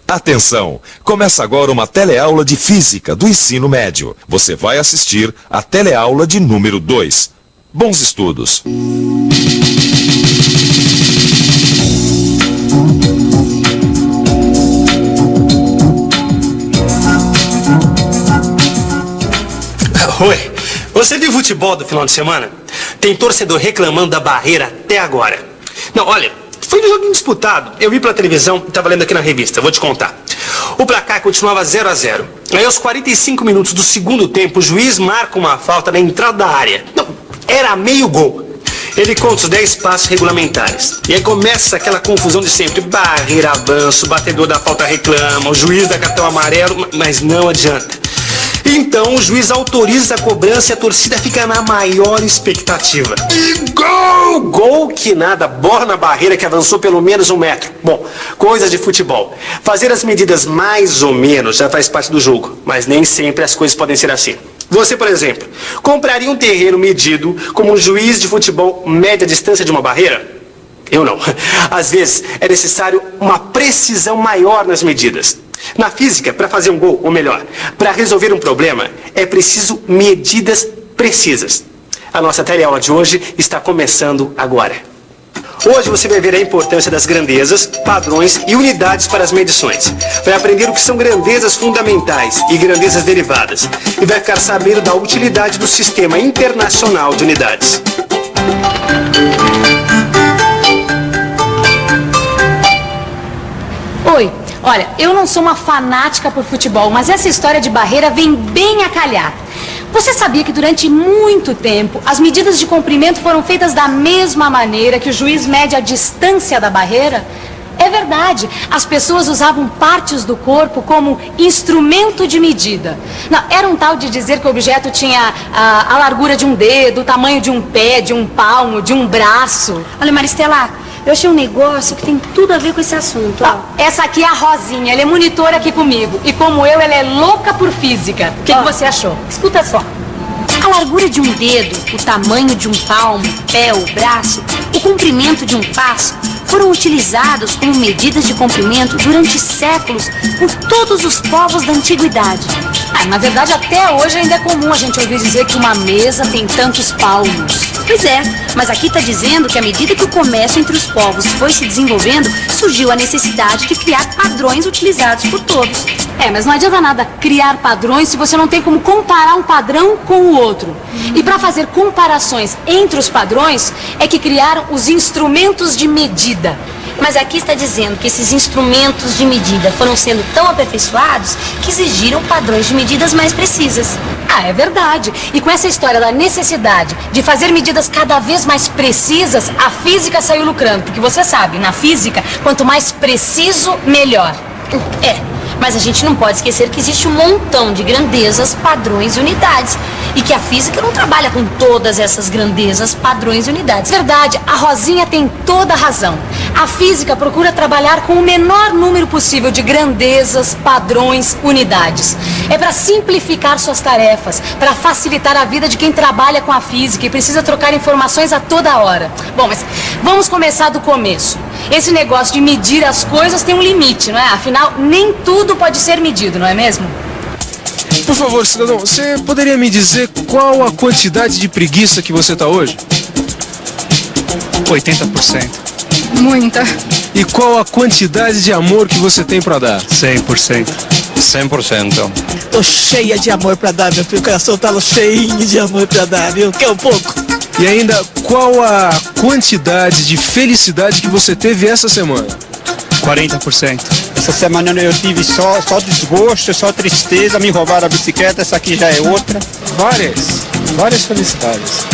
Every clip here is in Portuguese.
Atenção! Começa agora uma teleaula de Física do ensino médio. Você vai assistir a teleaula de número 2. Bons estudos! Oi, você viu futebol do final de semana? Tem torcedor reclamando da barreira até agora. Não, olha, foi um joguinho disputado. Eu vi pela televisão e estava lendo aqui na revista, vou te contar. O placar continuava 0-0. Aí aos 45 minutos do segundo tempo, o juiz marca uma falta na entrada da área. Não, era meio gol. Ele conta os 10 passos regulamentares. E aí começa aquela confusão de sempre. Barreira, avanço, o batedor da falta reclama, o juiz dá cartão amarelo, mas não adianta. Então o juiz autoriza a cobrança e a torcida fica na maior expectativa. E gol! Gol que nada, bola na barreira que avançou pelo menos 1 metro. Bom, coisas de futebol. Fazer as medidas mais ou menos já faz parte do jogo, mas nem sempre as coisas podem ser assim. Você, por exemplo, compraria um terreno medido como um juiz de futebol mede a distância de uma barreira? Eu não. Às vezes é necessário uma precisão maior nas medidas. Na física, para fazer um gol, ou melhor, para resolver um problema, é preciso medidas precisas. A nossa teleaula de hoje está começando agora. Hoje você vai ver a importância das grandezas, padrões e unidades para as medições. Vai aprender o que são grandezas fundamentais e grandezas derivadas. E vai ficar sabendo da utilidade do Sistema Internacional de Unidades. Oi. Olha, eu não sou uma fanática por futebol, mas essa história de barreira vem bem a calhar. Você sabia que durante muito tempo as medidas de comprimento foram feitas da mesma maneira que o juiz mede a distância da barreira? É verdade, as pessoas usavam partes do corpo como instrumento de medida. Não, era um tal de dizer que o objeto tinha a largura de um dedo, o tamanho de um pé, de um palmo, de um braço. Olha, Maristela, eu achei um negócio que tem tudo a ver com esse assunto. Essa aqui é a Rosinha, ela é monitora aqui comigo. E como eu, ela é louca por física. O que você achou? Escuta só. A largura de um dedo, o tamanho de um palmo, pé ou braço, o comprimento de um passo foram utilizados como medidas de comprimento durante séculos por todos os povos da antiguidade. Na verdade, até hoje ainda é comum a gente ouvir dizer que uma mesa tem tantos palmos. Pois é, mas aqui está dizendo que à medida que o comércio entre os povos foi se desenvolvendo, surgiu a necessidade de criar padrões utilizados por todos. Mas não adianta nada criar padrões se você não tem como comparar um padrão com o outro. E para fazer comparações entre os padrões, é que criaram os instrumentos de medida. Mas aqui está dizendo que esses instrumentos de medida foram sendo tão aperfeiçoados que exigiram padrões de medidas mais precisas. É verdade. E com essa história da necessidade de fazer medidas cada vez mais precisas, a física saiu lucrando. Porque você sabe, na física, quanto mais preciso, melhor. Mas a gente não pode esquecer que existe um montão de grandezas, padrões e unidades. E que a física não trabalha com todas essas grandezas, padrões e unidades. Verdade, a Rosinha tem toda a razão. A física procura trabalhar com o menor número possível de grandezas, padrões, unidades. É para simplificar suas tarefas, para facilitar a vida de quem trabalha com a física e precisa trocar informações a toda hora. Bom, mas vamos começar do começo. Esse negócio de medir as coisas tem um limite, não é? Afinal, nem tudo pode ser medido, não é mesmo? Por favor, cidadão, você poderia me dizer qual a quantidade de preguiça que você está hoje? 80%. Muita. E qual a quantidade de amor que você tem para dar? 100%. 100%. Tô cheia de amor pra dar, meu filho. O coração tá cheinho de amor pra dar, viu? Quer um pouco? E ainda, qual a quantidade de felicidade que você teve essa semana? 40%. Essa semana eu tive só desgosto, só tristeza, me roubaram a bicicleta, essa aqui já é outra. Várias felicidades.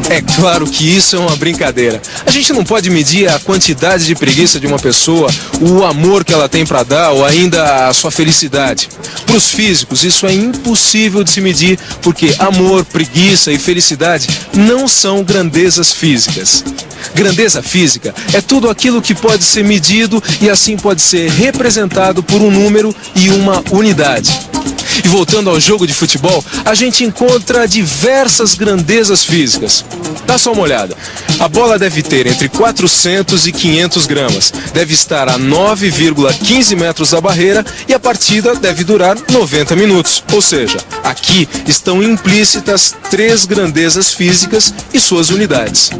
É claro que isso é uma brincadeira. A gente não pode medir a quantidade de preguiça de uma pessoa, o amor que ela tem para dar ou ainda a sua felicidade. Para os físicos, isso é impossível de se medir porque amor, preguiça e felicidade não são grandezas físicas. Grandeza física é tudo aquilo que pode ser medido e assim pode ser representado por um número e uma unidade. E voltando ao jogo de futebol, a gente encontra diversas grandezas físicas. Dá só uma olhada. A bola deve ter entre 400 e 500 gramas, deve estar a 9,15 metros da barreira e a partida deve durar 90 minutos. Ou seja, aqui estão implícitas 3 grandezas físicas e suas unidades.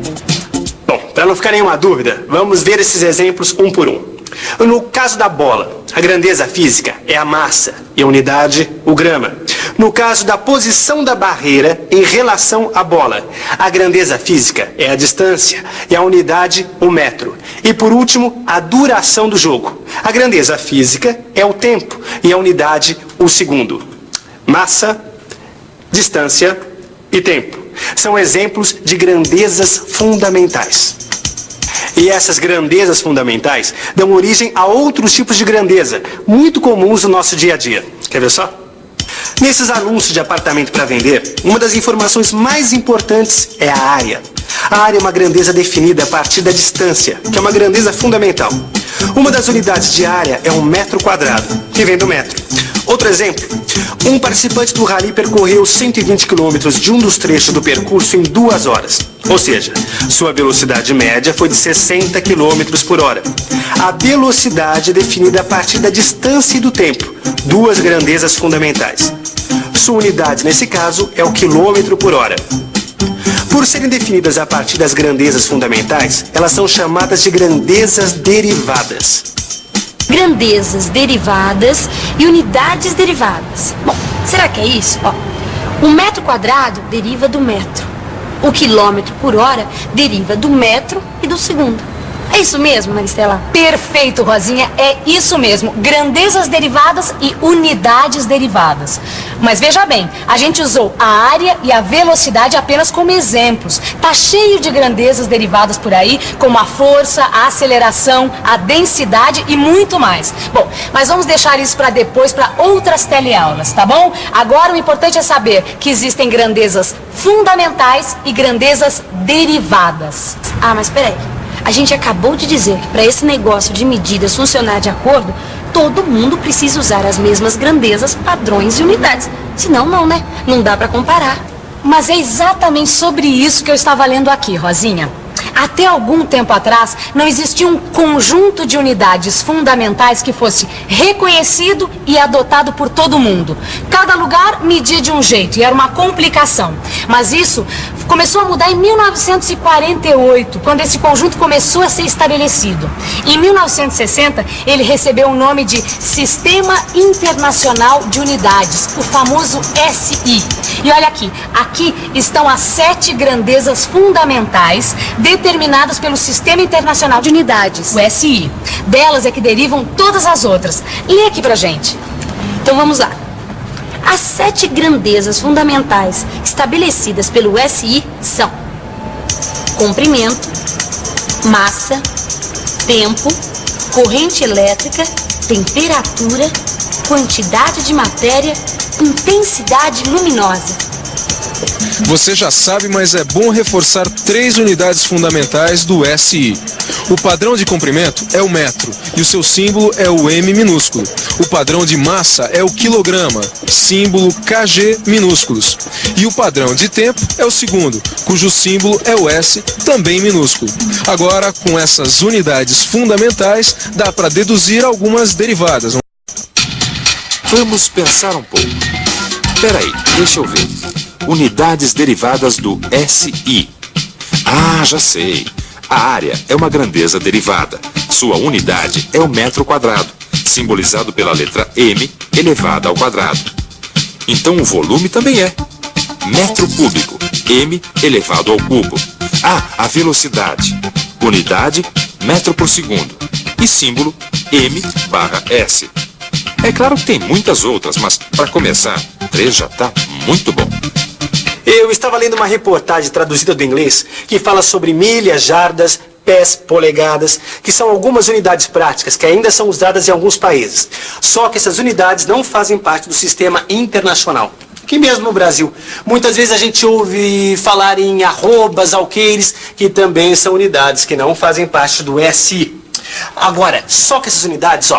Bom, para não ficar nenhuma dúvida, vamos ver esses exemplos um por um. No caso da bola, a grandeza física é a massa e a unidade, o grama. No caso da posição da barreira em relação à bola, a grandeza física é a distância e a unidade, o metro. E por último, a duração do jogo. A grandeza física é o tempo e a unidade, o segundo. Massa, distância e tempo são exemplos de grandezas fundamentais. E essas grandezas fundamentais dão origem a outros tipos de grandeza, muito comuns no nosso dia a dia. Quer ver só? Nesses anúncios de apartamento para vender, uma das informações mais importantes é a área. A área é uma grandeza definida a partir da distância, que é uma grandeza fundamental. Uma das unidades de área é 1 metro quadrado, que vem do metro. Outro exemplo, um participante do rally percorreu 120 km de um dos trechos do percurso em 2 horas. Ou seja, sua velocidade média foi de 60 km por hora. A velocidade é definida a partir da distância e do tempo, 2 grandezas fundamentais. Sua unidade, nesse caso, é o quilômetro por hora. Por serem definidas a partir das grandezas fundamentais, elas são chamadas de grandezas derivadas. Grandezas derivadas e unidades derivadas. Bom, será que é isso? Ó, o metro quadrado deriva do metro. O quilômetro por hora deriva do metro e do segundo. É isso mesmo, Maristela? Perfeito, Rosinha, é isso mesmo. Grandezas derivadas e unidades derivadas. Mas veja bem, a gente usou a área e a velocidade apenas como exemplos. Tá cheio de grandezas derivadas por aí, como a força, a aceleração, a densidade e muito mais. Bom, mas vamos deixar isso para depois, para outras teleaulas, tá bom? Agora o importante é saber que existem grandezas fundamentais e grandezas derivadas. Ah, mas peraí. A gente acabou de dizer que para esse negócio de medidas funcionar de acordo, todo mundo precisa usar as mesmas grandezas, padrões e unidades. Senão não, né? Não dá para comparar. Mas é exatamente sobre isso que eu estava lendo aqui, Rosinha. Até algum tempo atrás, não existia um conjunto de unidades fundamentais que fosse reconhecido e adotado por todo mundo. Cada lugar media de um jeito e era uma complicação. Mas isso começou a mudar em 1948, quando esse conjunto começou a ser estabelecido. Em 1960, ele recebeu o nome de Sistema Internacional de Unidades, o famoso SI. E olha aqui estão as 7 grandezas fundamentais determinadas pelo Sistema Internacional de Unidades, o SI. Delas é que derivam todas as outras. Lê aqui pra gente. Então vamos lá. As 7 grandezas fundamentais estabelecidas pelo SI são comprimento, massa, tempo, corrente elétrica, temperatura, quantidade de matéria, intensidade luminosa. Você já sabe, mas é bom reforçar 3 unidades fundamentais do SI. O padrão de comprimento é o metro e o seu símbolo é o M minúsculo. O padrão de massa é o quilograma, símbolo KG minúsculos. E o padrão de tempo é o segundo, cujo símbolo é o S, também minúsculo. Agora, com essas unidades fundamentais, dá para deduzir algumas derivadas. Vamos pensar um pouco. Peraí, deixa eu ver. Unidades derivadas do SI. Ah, já sei. A área é uma grandeza derivada. Sua unidade é o metro quadrado, simbolizado pela letra M elevada ao quadrado. Então o volume também é metro cúbico, M elevado ao cubo. Ah, a velocidade. Unidade, metro por segundo. E símbolo, M/S. É claro que tem muitas outras, mas para começar, 3 já tá muito bom. Eu estava lendo uma reportagem traduzida do inglês que fala sobre milhas, jardas, pés, polegadas, que são algumas unidades práticas que ainda são usadas em alguns países. Só que essas unidades não fazem parte do sistema internacional. Aqui mesmo no Brasil, muitas vezes a gente ouve falar em arrobas, alqueires, que também são unidades que não fazem parte do SI. Agora, só que essas unidades,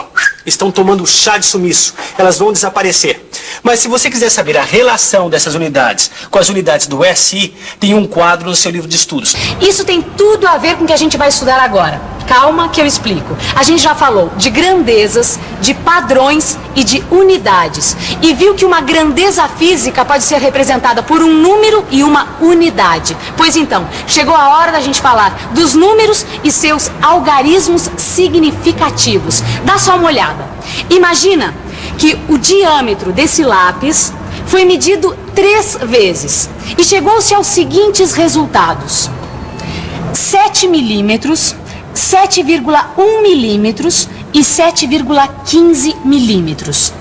estão tomando chá de sumiço. Elas vão desaparecer. Mas se você quiser saber a relação dessas unidades com as unidades do SI, tem um quadro no seu livro de estudos. Isso tem tudo a ver com o que a gente vai estudar agora. Calma que eu explico. A gente já falou de grandezas, de padrões e de unidades. E viu que uma grandeza física pode ser representada por um número e uma unidade. Pois então, chegou a hora da gente falar dos números e seus algarismos significativos. Dá só uma olhada. Imagina que o diâmetro desse lápis foi medido 3 vezes e chegou-se aos seguintes resultados: 7 milímetros, 7,1 milímetros e 7,15 milímetros.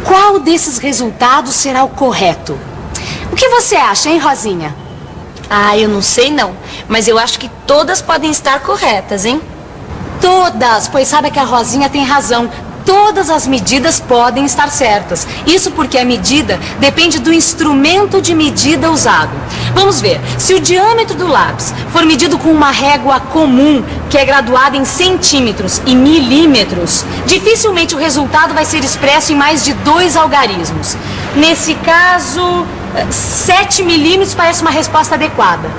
Qual desses resultados será o correto? O que você acha, hein, Rosinha? Ah, eu não sei não, mas eu acho que todas podem estar corretas, hein? Todas, pois sabe que a Rosinha tem razão. Todas as medidas podem estar certas. Isso porque a medida depende do instrumento de medida usado. Vamos ver, se o diâmetro do lápis for medido com uma régua comum, que é graduada em centímetros e milímetros, dificilmente o resultado vai ser expresso em mais de 2 algarismos. Nesse caso, 7 milímetros parece uma resposta adequada.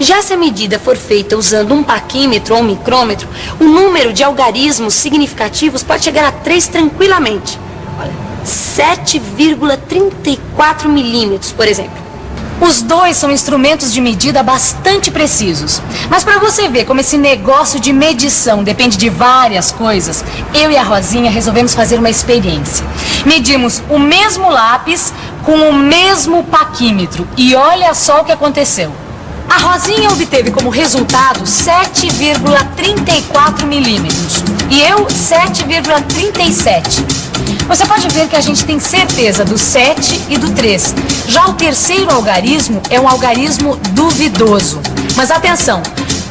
Já se a medida for feita usando um paquímetro ou um micrômetro, o número de algarismos significativos pode chegar a 3 tranquilamente. Olha, 7,34 milímetros, por exemplo. Os dois são instrumentos de medida bastante precisos. Mas para você ver como esse negócio de medição depende de várias coisas, eu e a Rosinha resolvemos fazer uma experiência. Medimos o mesmo lápis com o mesmo paquímetro e olha só o que aconteceu. A Rosinha obteve como resultado 7,34 milímetros e eu 7,37. Você pode ver que a gente tem certeza do 7 e do 3. Já o terceiro algarismo é um algarismo duvidoso. Mas atenção,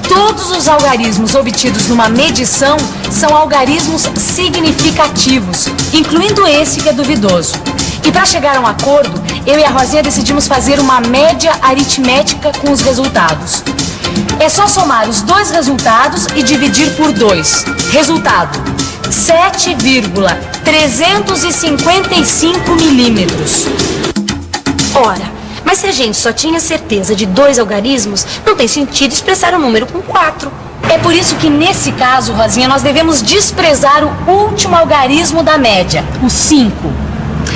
todos os algarismos obtidos numa medição são algarismos significativos, incluindo esse que é duvidoso. E para chegar a um acordo, eu e a Rosinha decidimos fazer uma média aritmética com os resultados. É só somar os 2 resultados e dividir por 2. Resultado: 7,355 milímetros. Ora, mas se a gente só tinha certeza de 2 algarismos, não tem sentido expressar o número com 4. É por isso que nesse caso, Rosinha, nós devemos desprezar o último algarismo da média, o 5.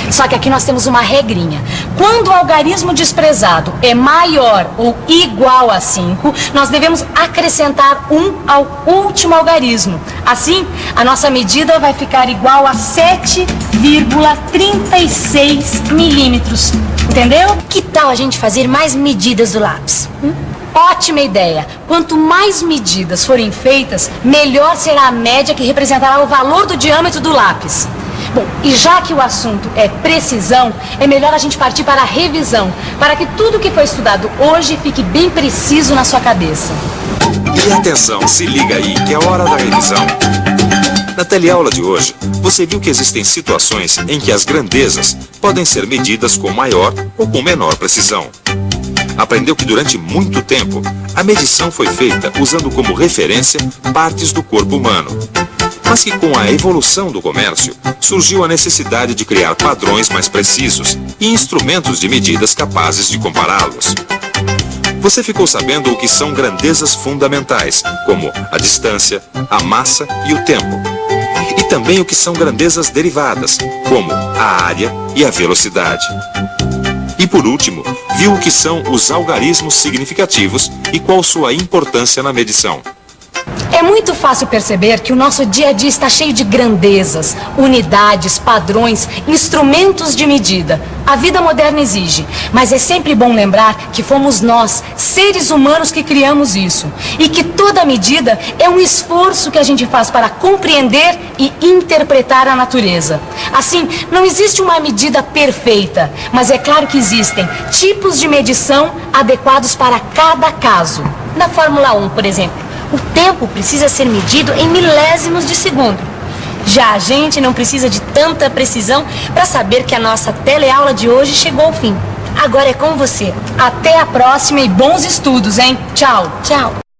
Só que aqui nós temos uma regrinha. Quando o algarismo desprezado é maior ou igual a 5, nós devemos acrescentar 1 ao último algarismo. Assim, a nossa medida vai ficar igual a 7,36 milímetros. Entendeu? Que tal a gente fazer mais medidas do lápis? Ótima ideia! Quanto mais medidas forem feitas, melhor será a média que representará o valor do diâmetro do lápis. Bom, e já que o assunto é precisão, é melhor a gente partir para a revisão, para que tudo que foi estudado hoje fique bem preciso na sua cabeça. E atenção, se liga aí, que é hora da revisão. Na teleaula de hoje, você viu que existem situações em que as grandezas podem ser medidas com maior ou com menor precisão. Aprendeu que durante muito tempo, a medição foi feita usando como referência partes do corpo humano. Mas que com a evolução do comércio, surgiu a necessidade de criar padrões mais precisos e instrumentos de medidas capazes de compará-los. Você ficou sabendo o que são grandezas fundamentais, como a distância, a massa e o tempo. E também o que são grandezas derivadas, como a área e a velocidade. E por último, viu o que são os algarismos significativos e qual sua importância na medição. É muito fácil perceber que o nosso dia a dia está cheio de grandezas, unidades, padrões, instrumentos de medida. A vida moderna exige, mas é sempre bom lembrar que fomos nós, seres humanos, que criamos isso. E que toda medida é um esforço que a gente faz para compreender e interpretar a natureza. Assim, não existe uma medida perfeita, mas é claro que existem tipos de medição adequados para cada caso. Na Fórmula 1, por exemplo, o tempo precisa ser medido em milésimos de segundo. Já a gente não precisa de tanta precisão para saber que a nossa teleaula de hoje chegou ao fim. Agora é com você. Até a próxima e bons estudos, hein? Tchau. Tchau.